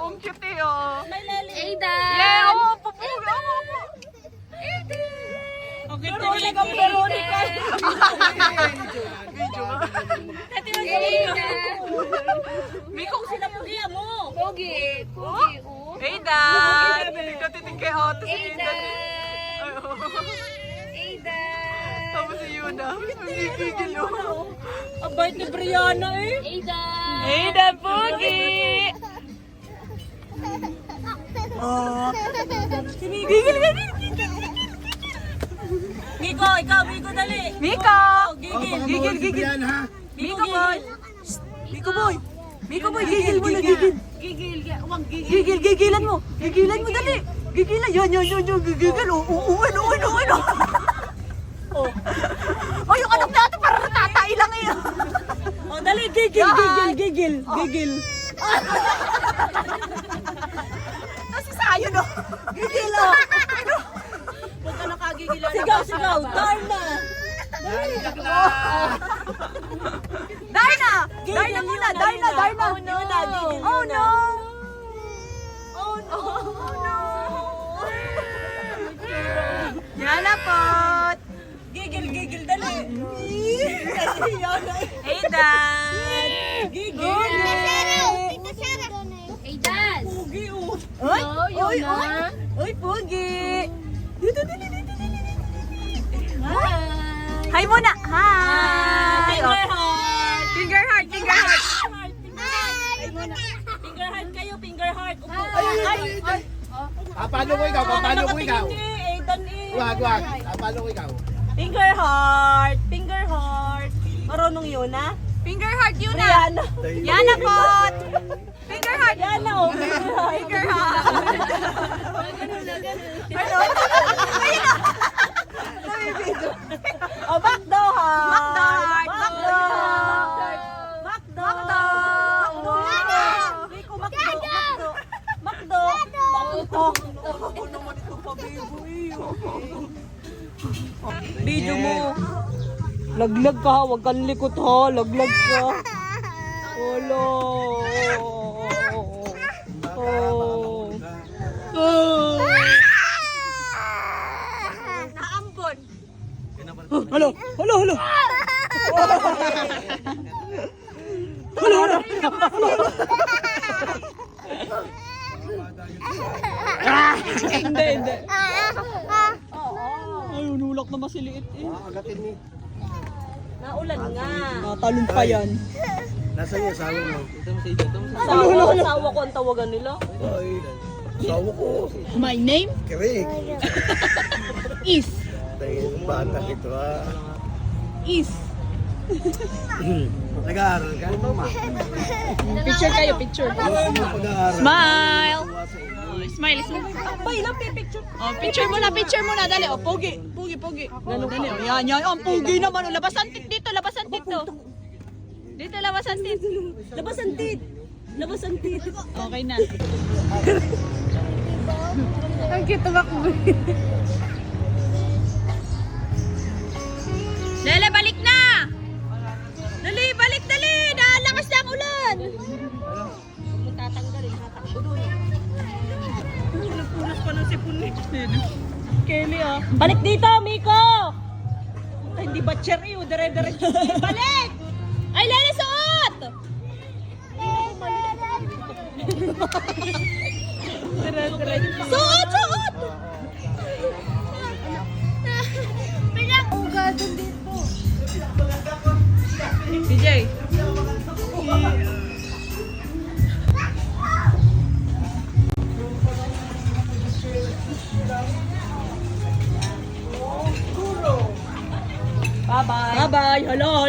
ang cute eh, oh. Ada! Yeah, oh, pupuga. Okay, Veronica. Video nga. Ada! Miko, sila pugiya mo. Pogi! Pogi, oh! Ada! Ikaw titing kay Otto si Ada! Ada. Ada! Tapos si Yuna. Nagigigil, oh. Abay ni Brianna eh. Ada! Ada, Pogi! Gigil ka din. Miko, ikaw, Miko, dali. Miko! Gigil. Gigil. Yan, ha? Miko boy! Miko boy! Miko boy, gigil mo na, gigil! Gigilan mo! Gigilan mo, dali! Gigilan! Yan! Gigil! Uwan! Oh, yung anak natin parang natatay lang eh! Oh, dali, gigil. Nasi sayo, no? Gigil, oh! Huwag ka nakagigilan. Sigaw. Darna. Darna muna! Darna! Oh no! Yana pot! Gigil, dali. Hey, Dan! Ada! Oy! Yuna! Oy, Pugi! Hi! Hi muna! Hi! Finger heart. Finger heart! Finger heart kayo, finger heart. Upo. Paano ko ikaw? Aidan eh. Wag. Paano ko ikaw? Finger heart. Marunong yun, ha? Finger heart, Yuna! Brianna. Yana pot! Finger heart! Yan na, oh. Finger heart! Ano? Oh, Macdo heart. Macdo heart! Macdo. Rico, Macdo. Video mo. Laglag ka, huwag kang likot ha. Laglag ka. Olo. Naambon! Halo. Hindi. Ay, nulak na masiliit eh. Agatin ni. Naulan nga. Natalon pa yan. Nasa iyo, sawa mo. Asawa ko ang tawagan nila. Ay, sawa ko. My name Kirig. is Dahil bata ito, ha? Nag-aaral ka? Picture. Pag-aaral. Smile! Smile! Bay lang picture. Oh, picture mo na, dali. Oh, pogi. Ganun, dali. Oh, yan. Oh, ang pogi naman. Oh, labasan tit dito. Dito, labasan tit. Labasan tit. Okay na. Ang cute ng ako. Lele, balik na! Dali! Lakas na ang ulan! Tatanggalin, hatakbo doon. Punas pa ng sipon ni Kelly ah. Balik dito, Miko! Ay, hindi ba cherry oh, dire-diretso. Balik! Ay, Lele, suot! Suot! PJ. Bye-bye. Hello.